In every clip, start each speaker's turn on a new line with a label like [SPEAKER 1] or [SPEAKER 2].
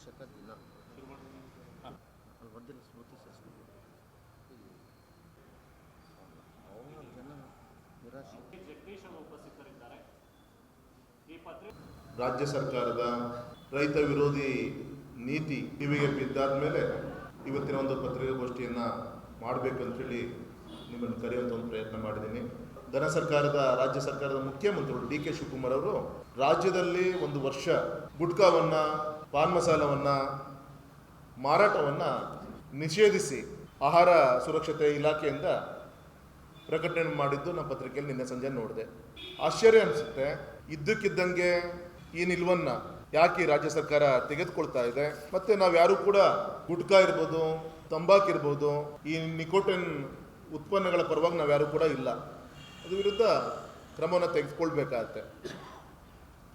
[SPEAKER 1] ದಶಕ ದಿನ ಅಲ್ಲಿ ಬಂದಿಲ್ಲ ಸ್ಮೃತಿ ಶಾಸನ ಅವರ ಜನ ನಿರಾಶೆ.
[SPEAKER 2] ರಾಜ್ಯ ಸರ್ಕಾರದ ರೈತ ವಿರೋಧಿ ನೀತಿ ಕಿವಿಗೆ ಬಿದ್ದಾದ ಮೇಲೆ ಇವತ್ತಿನ ಒಂದು ಪತ್ರಿಕಾಗೋಷ್ಠಿಯನ್ನು ಮಾಡಬೇಕಂತೇಳಿ ನಿಮ್ಮನ್ನು ಕರೆಯುವಂಥ ಒಂದು ಪ್ರಯತ್ನ ಮಾಡಿದ್ದೀನಿ. ರಾಜ್ಯ ಸರ್ಕಾರದ ಮುಖ್ಯಮಂತ್ರಿಗಳು ಡಿ ಕೆ ಶಿವಕುಮಾರ್ ಅವರು ರಾಜ್ಯದಲ್ಲಿ ಒಂದು ವರ್ಷ ಗುಟ್ಕಾವನ್ನು, ಪಾನ್ ಮಸಾಲವನ್ನು ಮಾರಾಟವನ್ನು ನಿಷೇಧಿಸಿ ಆಹಾರ ಸುರಕ್ಷತೆ ಇಲಾಖೆಯಿಂದ ಪ್ರಕಟಣೆ ಮಾಡಿದ್ದು ನಮ್ಮ ಪತ್ರಿಕೆಯಲ್ಲಿ ನಿನ್ನೆ ಸಂಜೆ ನೋಡಿದೆ. ಆಶ್ಚರ್ಯ ಅನಿಸುತ್ತೆ. ಇದ್ದಕ್ಕಿದ್ದಂಗೆ ಈ ನಿಲುವನ್ನು ಯಾಕೆ ರಾಜ್ಯ ಸರ್ಕಾರ ತೆಗೆದುಕೊಳ್ತಾ ಇದೆ? ಮತ್ತೆ ನಾವು ಯಾರು ಕೂಡ ಗುಟ್ಕಾ ಇರ್ಬೋದು, ತಂಬಾಕು ಇರ್ಬೋದು, ಈ ನಿಕೋಟಿನ್ ಉತ್ಪನ್ನಗಳ ಪರವಾಗಿ ನಾವು ಯಾರು ಕೂಡ ಇಲ್ಲ. ಅದು ವಿರುದ್ಧ ಕ್ರಮವನ್ನು ತೆಗೆದುಕೊಳ್ಬೇಕಾಗತ್ತೆ.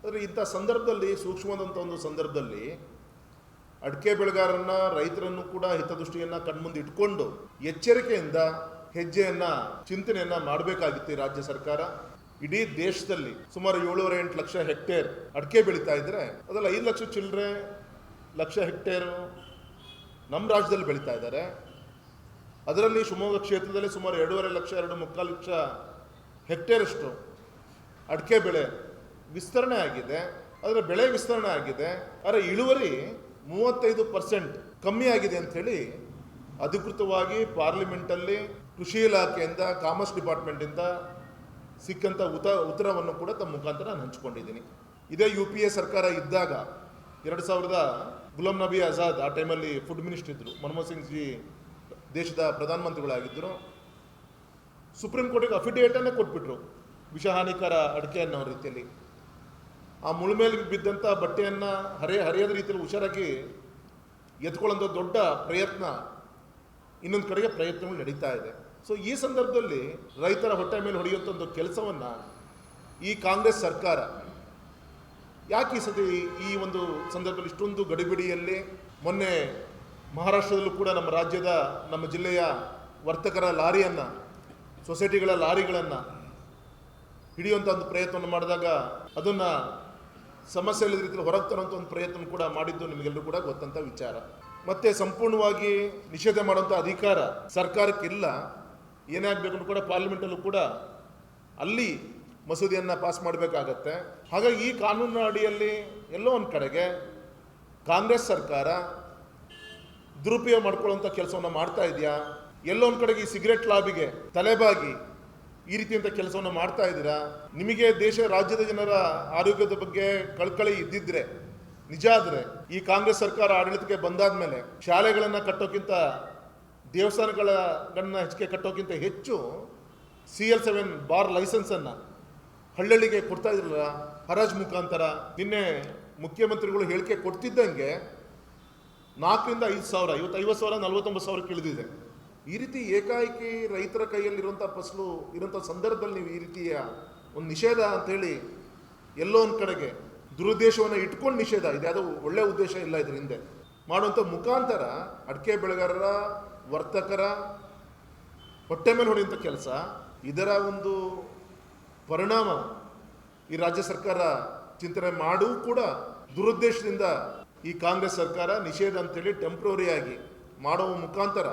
[SPEAKER 2] ಆದರೆ ಇಂಥ ಸಂದರ್ಭದಲ್ಲಿ, ಸೂಕ್ಷ್ಮವಾದಂಥ ಒಂದು ಸಂದರ್ಭದಲ್ಲಿ ಅಡಿಕೆ ಬೆಳೆಗಾರರನ್ನ, ರೈತರನ್ನು ಕೂಡ ಹಿತದೃಷ್ಟಿಯನ್ನು ಕಣ್ಮುಂದೆ ಇಟ್ಕೊಂಡು ಎಚ್ಚರಿಕೆಯಿಂದ ಹೆಜ್ಜೆಯನ್ನು, ಚಿಂತನೆಯನ್ನು ಮಾಡಬೇಕಾಗಿತ್ತು ಈ ರಾಜ್ಯ ಸರ್ಕಾರ. ಇಡೀ ದೇಶದಲ್ಲಿ ಸುಮಾರು 7.8 ಲಕ್ಷ ಹೆಕ್ಟೇರ್ ಅಡಿಕೆ ಬೆಳೀತಾ ಇದ್ರೆ ಅದರಲ್ಲಿ 5 ಲಕ್ಷ ಚಿಲ್ಲರೆ ಲಕ್ಷ ಹೆಕ್ಟೇರು ನಮ್ಮ ರಾಜ್ಯದಲ್ಲಿ ಬೆಳೀತಾ ಇದ್ದಾರೆ. ಅದರಲ್ಲಿ ಶಿವಮೊಗ್ಗ ಕ್ಷೇತ್ರದಲ್ಲಿ ಸುಮಾರು 2.5 ಲಕ್ಷ 2.3 ಲಕ್ಷ ಹೆಕ್ಟೇರಷ್ಟು ಅಡಿಕೆ ಬೆಳೆ ವಿಸ್ತರಣೆ ಆಗಿದೆ. ಅದರ ಬೆಳೆ ವಿಸ್ತರಣೆ ಆಗಿದೆ, ಆದರೆ ಇಳುವರಿ 35% ಕಮ್ಮಿ ಆಗಿದೆ ಅಂಥೇಳಿ ಅಧಿಕೃತವಾಗಿ ಪಾರ್ಲಿಮೆಂಟಲ್ಲಿ ಕೃಷಿ ಇಲಾಖೆಯಿಂದ, ಕಾಮರ್ಸ್ ಡಿಪಾರ್ಟ್ಮೆಂಟಿಂದ ಸಿಕ್ಕಂಥ ಉತ್ತರವನ್ನು ಕೂಡ ತಮ್ಮ ಮುಖಾಂತರ ನಾನು ಹಂಚ್ಕೊಂಡಿದ್ದೀನಿ. ಇದೇ UPA ಸರ್ಕಾರ ಇದ್ದಾಗ 2000 ಗುಲಾಂ ನಬಿ ಆಜಾದ್ ಆ ಟೈಮಲ್ಲಿ ಫುಡ್ ಮಿನಿಸ್ಟರ್ ಇದ್ದರು, ಮನಮೋಹನ್ ಸಿಂಗ್ ಜಿ ದೇಶದ ಪ್ರಧಾನಮಂತ್ರಿಗಳಾಗಿದ್ದರು. ಸುಪ್ರೀಂ ಕೋರ್ಟಿಗೆ ಅಫಿಡೇವಿಟನ್ನೇ ಕೊಟ್ಬಿಟ್ರು ವಿಷಹಾನಿಕರ ಅಡಿಕೆ ಅನ್ನೋ ರೀತಿಯಲ್ಲಿ. ಆ ಮುಳುಮೇಲೆ ಬಿದ್ದಂಥ ಬಟ್ಟೆಯನ್ನು ಹರಿಯದ ರೀತಿಯಲ್ಲಿ ಹುಷಾರಾಗಿ ಎತ್ಕೊಳ್ಳೋಂಥ ದೊಡ್ಡ ಪ್ರಯತ್ನ, ಇನ್ನೊಂದು ಕಡೆಗೆ ಪ್ರಯತ್ನಗಳು ನಡೀತಾ ಇದೆ. ಸೊ ಈ ಸಂದರ್ಭದಲ್ಲಿ ರೈತರ ಹೊಟ್ಟೆ ಮೇಲೆ ಹೊಡೆಯುವಂಥ ಒಂದು ಕೆಲಸವನ್ನು ಈ ಕಾಂಗ್ರೆಸ್ ಸರ್ಕಾರ ಯಾಕೆ ಈ ಸತಿ ಈ ಒಂದು ಸಂದರ್ಭದಲ್ಲಿ ಇಷ್ಟೊಂದು ಗಡಿಬಿಡಿಯಲ್ಲಿ, ಮೊನ್ನೆ ಮಹಾರಾಷ್ಟ್ರದಲ್ಲೂ ಕೂಡ ನಮ್ಮ ಜಿಲ್ಲೆಯ ವರ್ತಕರ ಲಾರಿಯನ್ನು, ಸೊಸೈಟಿಗಳ ಲಾರಿಗಳನ್ನು ಹಿಡಿಯುವಂಥ ಒಂದು ಪ್ರಯತ್ನವನ್ನು ಮಾಡಿದಾಗ ಅದನ್ನು ಸಮಸ್ಯೆ ಇಲ್ಲದ ರೀತಿಯಲ್ಲಿ ಹೊರಗೆ ತರುವಂಥ ಒಂದು ಪ್ರಯತ್ನ ಕೂಡ ಮಾಡಿದ್ದು ನಿಮಗೆಲ್ಲರೂ ಕೂಡ ಗೊತ್ತಂಥ ವಿಚಾರ. ಮತ್ತೆ ಸಂಪೂರ್ಣವಾಗಿ ನಿಷೇಧ ಮಾಡುವಂಥ ಅಧಿಕಾರ ಸರ್ಕಾರಕ್ಕಿಲ್ಲ. ಏನೇ ಆಗಬೇಕು ಕೂಡ ಪಾರ್ಲಿಮೆಂಟಲ್ಲೂ ಕೂಡ ಅಲ್ಲಿ ಮಸೂದೆಯನ್ನು ಪಾಸ್ ಮಾಡಬೇಕಾಗತ್ತೆ. ಹಾಗಾಗಿ ಈ ಕಾನೂನಿನ ಅಡಿಯಲ್ಲಿ ಎಲ್ಲೋ ಒಂದು ಕಡೆಗೆ ಕಾಂಗ್ರೆಸ್ ಸರ್ಕಾರ ದುರುಪಯೋಗ ಮಾಡ್ಕೊಳ್ಳುವಂಥ ಕೆಲಸವನ್ನು ಮಾಡ್ತಾ ಇದೆಯಾ? ಎಲ್ಲೋ ಒಂದು ಕಡೆಗೆ ಈ ಸಿಗರೆಟ್ ಲಾಬಿಗೆ ತಲೆಬಾಗಿ ಈ ರೀತಿಯಂಥ ಕೆಲಸವನ್ನು ಮಾಡ್ತಾ ಇದ್ದೀರಾ? ನಿಮಗೆ ರಾಜ್ಯದ ಜನರ ಆರೋಗ್ಯದ ಬಗ್ಗೆ ಕಳಕಳಿ ಇದ್ದಿದ್ರೆ, ನಿಜ ಆದರೆ ಈ ಕಾಂಗ್ರೆಸ್ ಸರ್ಕಾರ ಆಡಳಿತಕ್ಕೆ ಬಂದಾದ ಮೇಲೆ ಶಾಲೆಗಳನ್ನು ಕಟ್ಟೋಕ್ಕಿಂತ, ದೇವಸ್ಥಾನಗಳನ್ನ ಹೆಚ್ಚಿಗೆ ಕಟ್ಟೋಕ್ಕಿಂತ ಹೆಚ್ಚು CL7 ಬಾರ್ ಲೈಸೆನ್ಸನ್ನು ಹಳ್ಳಿಗೆ ಕೊಡ್ತಾ ಇದ್ರಲ್ಲ ಹರಾಜು ಮುಖಾಂತರ. ನಿನ್ನೆ ಮುಖ್ಯಮಂತ್ರಿಗಳು ಹೇಳಿಕೆ ಕೊಡ್ತಿದ್ದಂಗೆ 4 ರಿಂದ 5 ಸಾವಿರ, ಇವತ್ತು 50,000 49,000 ಇಳಿದಿದೆ. ಈ ರೀತಿ ಏಕಾಏಕಿ ರೈತರ ಕೈಯಲ್ಲಿರುವಂಥ ಫಸಲು ಇರುವಂಥ ಸಂದರ್ಭದಲ್ಲಿ ನೀವು ಈ ರೀತಿಯ ಒಂದು ನಿಷೇಧ ಅಂಥೇಳಿ ಎಲ್ಲೋ ಒಂದು ಕಡೆಗೆ ದುರುದ್ದೇಶವನ್ನು ಇಟ್ಕೊಂಡು ನಿಷೇಧ, ಇದ್ಯಾವುದೋ ಒಳ್ಳೆಯ ಉದ್ದೇಶ ಇಲ್ಲ ಇದ್ರ ಹಿಂದೆ ಮಾಡುವಂಥ ಮುಖಾಂತರ ಅಡಿಕೆ ಬೆಳೆಗಾರರ, ವರ್ತಕರ ಹೊಟ್ಟೆ ಮೇಲೆ ಹೊಡೆಯುವಂಥ ಕೆಲಸ. ಇದರ ಒಂದು ಪರಿಣಾಮ ಈ ರಾಜ್ಯ ಸರ್ಕಾರ ಚಿಂತನೆ ಮಾಡೂ ಕೂಡ ದುರುದ್ದೇಶದಿಂದ ಈ ಕಾಂಗ್ರೆಸ್ ಸರ್ಕಾರ ನಿಷೇಧ ಅಂತೇಳಿ ಟೆಂಪ್ರವರಿಯಾಗಿ ಮಾಡುವ ಮುಖಾಂತರ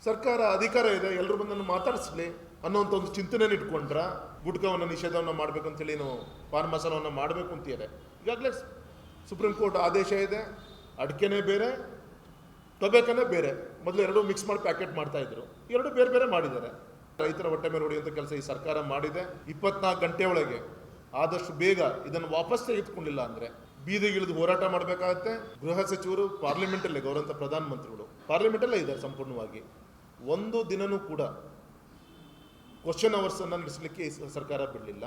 [SPEAKER 2] ಸರ್ಕಾರ ಅಧಿಕಾರ ಇದೆ, ಎಲ್ಲರೂ ಬಂದನ್ನು ಮಾತಾಡಿಸ್ಲಿ ಅನ್ನೋಂಥ ಒಂದು ಚಿಂತನೆಯನ್ನು ಇಟ್ಕೊಂಡ್ರ ಗುಟ್ಕವನ್ನು ನಿಷೇಧವನ್ನು ಮಾಡಬೇಕಂತೇಳಿ ನಾವು ಪಾನ್ ಮಸಾಲವನ್ನು ಮಾಡಬೇಕು ಅಂತಿದೆ. ಈಗಾಗಲೇ ಸುಪ್ರೀಂ ಕೋರ್ಟ್ ಆದೇಶ ಇದೆ. ಅಡಿಕೆನೇ ಬೇರೆ, ಟೊಬ್ಯಾಕೋನೇ ಬೇರೆ. ಮೊದಲು ಎರಡೂ ಮಿಕ್ಸ್ ಮಾಡಿ ಪ್ಯಾಕೆಟ್ ಮಾಡ್ತಾಯಿದ್ರು, ಎರಡು ಬೇರೆ ಬೇರೆ ಮಾಡಿದ್ದಾರೆ. ರೈತರ ಹೊಟ್ಟೆ ಮೇಲೆ ಹೊಡೆಯುವಂಥ ಕೆಲಸ ಈ ಸರ್ಕಾರ ಮಾಡಿದೆ. 24 ಗಂಟೆ ಒಳಗೆ ಆದಷ್ಟು ಬೇಗ ಇದನ್ನು ವಾಪಸ್ ತೆಗೆದುಕೊಂಡಿಲ್ಲ ಅಂದರೆ ಬೀದಿಗಿಳಿದು ಹೋರಾಟ ಮಾಡಬೇಕಾಗತ್ತೆ. ಗೃಹ ಸಚಿವರು ಪಾರ್ಲಿಮೆಂಟಲ್ಲೇ, ಗೌರವಂತ ಪ್ರಧಾನಮಂತ್ರಿಗಳು ಪಾರ್ಲಿಮೆಂಟಲ್ಲೇ ಇದ್ದಾರೆ ಸಂಪೂರ್ಣವಾಗಿ. ಒಂದು ದಿನವೂ ಕೂಡ ಕ್ವಶನ್ ಅವರ್ಸನ್ನು ನಡೆಸಲಿಕ್ಕೆ ಈ ಸರ್ಕಾರ ಬಿಡಲಿಲ್ಲ.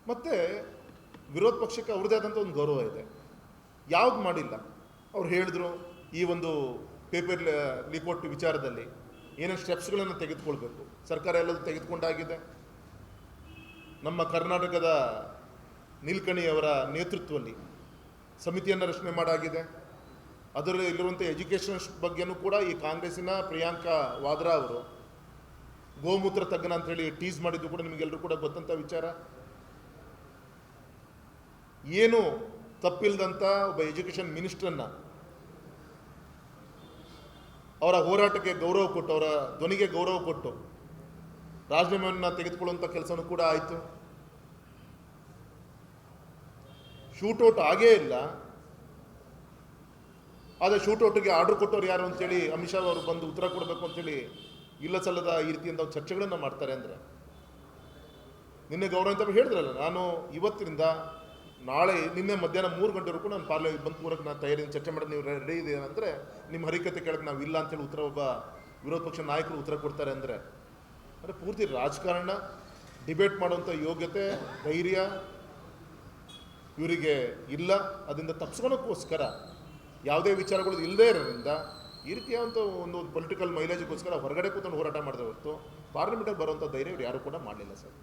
[SPEAKER 2] ಮತ್ತು ವಿರೋಧ ಪಕ್ಷಕ್ಕೆ ಅವ್ರದ್ದೇ ಆದಂಥ ಒಂದು ಗೌರವ ಇದೆ, ಯಾವ್ದು ಮಾಡಿಲ್ಲ. ಅವ್ರು ಹೇಳಿದ್ರು ಈ ಒಂದು ಪೇಪರ್ ಲೀಕ್ ವಿಚಾರದಲ್ಲಿ ಏನೇನು ಸ್ಟೆಪ್ಸ್ಗಳನ್ನು ತೆಗೆದುಕೊಳ್ಬೇಕು, ಸರ್ಕಾರ ಎಲ್ಲದೂ ತೆಗೆದುಕೊಂಡಾಗಿದೆ. ನಮ್ಮ ಕರ್ನಾಟಕದ ನೀಲ್ಕಣಿಯವರ ನೇತೃತ್ವದಲ್ಲಿ ಸಮಿತಿಯನ್ನು ರಚನೆ ಮಾಡಾಗಿದೆ. ಅದರಲ್ಲಿ ಇಲ್ಲಿರುವಂಥ ಎಜುಕೇಷನ್ ಬಗ್ಗೆನೂ ಕೂಡ ಈ ಕಾಂಗ್ರೆಸ್ಸಿನ ಪ್ರಿಯಾಂಕಾ ವಾದ್ರಾ ಅವರು ಗೋಮೂತ್ರ ತಜ್ಞ ಅಂಥೇಳಿ ಟೀಸ್ ಮಾಡಿದ್ದು ಕೂಡ ನಿಮಗೆಲ್ಲರೂ ಕೂಡ ಗೊತ್ತಂಥ ವಿಚಾರ. ಏನು ತಪ್ಪಿಲ್ದಂಥ ಒಬ್ಬ ಎಜುಕೇಷನ್ ಮಿನಿಸ್ಟ್ರನ್ನ ಅವರ ಹೋರಾಟಕ್ಕೆ ಗೌರವ ಕೊಟ್ಟು, ಅವರ ಧ್ವನಿಗೆ ಗೌರವ ಕೊಟ್ಟು ರಾಜೀನಾಮೆಯನ್ನು ತೆಗೆದುಕೊಳ್ಳುವಂಥ ಕೆಲಸನೂ ಕೂಡ ಆಯಿತು. ಶೂಟೌಟ್ ಆಗೇ ಇಲ್ಲ. ಆದರೆ ಶೂಟೌಟ್ಗೆ ಆರ್ಡರ್ ಕೊಟ್ಟವ್ರು ಯಾರು ಅಂತೇಳಿ ಅಮಿತ್ ಶಾ ಅವರು ಬಂದು ಉತ್ತರ ಕೊಡಬೇಕು ಅಂತೇಳಿ ಇಲ್ಲ ಸಲ್ಲದ ಈ ರೀತಿಯಿಂದ ಚರ್ಚೆಗಳನ್ನು ಮಾಡ್ತಾರೆ. ಅಂದರೆ ನಿನ್ನೆ ಗೌರವ ಹೇಳಿದ್ರಲ್ಲ, ನಾನು ಇವತ್ತಿನಿಂದ ನಿನ್ನೆ ಮಧ್ಯಾಹ್ನ 3 ಗಂಟೆವರೆಗೂ ನಾನು ಪಾರ್ಲಿಮೆಂಟ್ ಬಂದು ಕೂರಕ್ಕೆ ನಾನು ತಯಾರಿ ಚರ್ಚೆ ಮಾಡೋದು ನೀವು ರೆಡಿ ಇದೆ ಅಂದರೆ ನಿಮ್ಮ ಹರಿಕತೆ ಕೇಳಕ್ಕೆ ನಾವು ಇಲ್ಲ ಅಂತೇಳಿ ಒಬ್ಬ ವಿರೋಧ ಪಕ್ಷ ನಾಯಕರು ಉತ್ತರ ಕೊಡ್ತಾರೆ. ಅಂದರೆ ಪೂರ್ತಿ ರಾಜಕಾರಣ, ಡಿಬೇಟ್ ಮಾಡುವಂಥ ಯೋಗ್ಯತೆ, ಧೈರ್ಯ ಇವರಿಗೆ ಇಲ್ಲ. ಅದರಿಂದ ತಪ್ಪಿಸ್ಕೊಳಕ್ಕೋಸ್ಕರ ಯಾವುದೇ ವಿಚಾರಗಳು ಇಲ್ಲದೇ ಇರೋದ್ರಿಂದ ಈ ರೀತಿಯಾದಂಥ ಒಂದು ಪೊಲಿಟಿಕಲ್ ಮೈಲೇಜ್ಗೋಸ್ಕರ ಹೊರಗಡೆ ಕೂತ್ಕೊಂಡು ಹೋರಾಟ ಮಾಡಿದ್ರೆ ಹೊರತು ಪಾರ್ಲಿಮೆಂಟಲ್ಲಿ ಬರುವಂಥ ಧೈರ್ಯ ಇವ್ರು ಯಾರು ಕೂಡ ಮಾಡಲಿಲ್ಲ ಸರ್.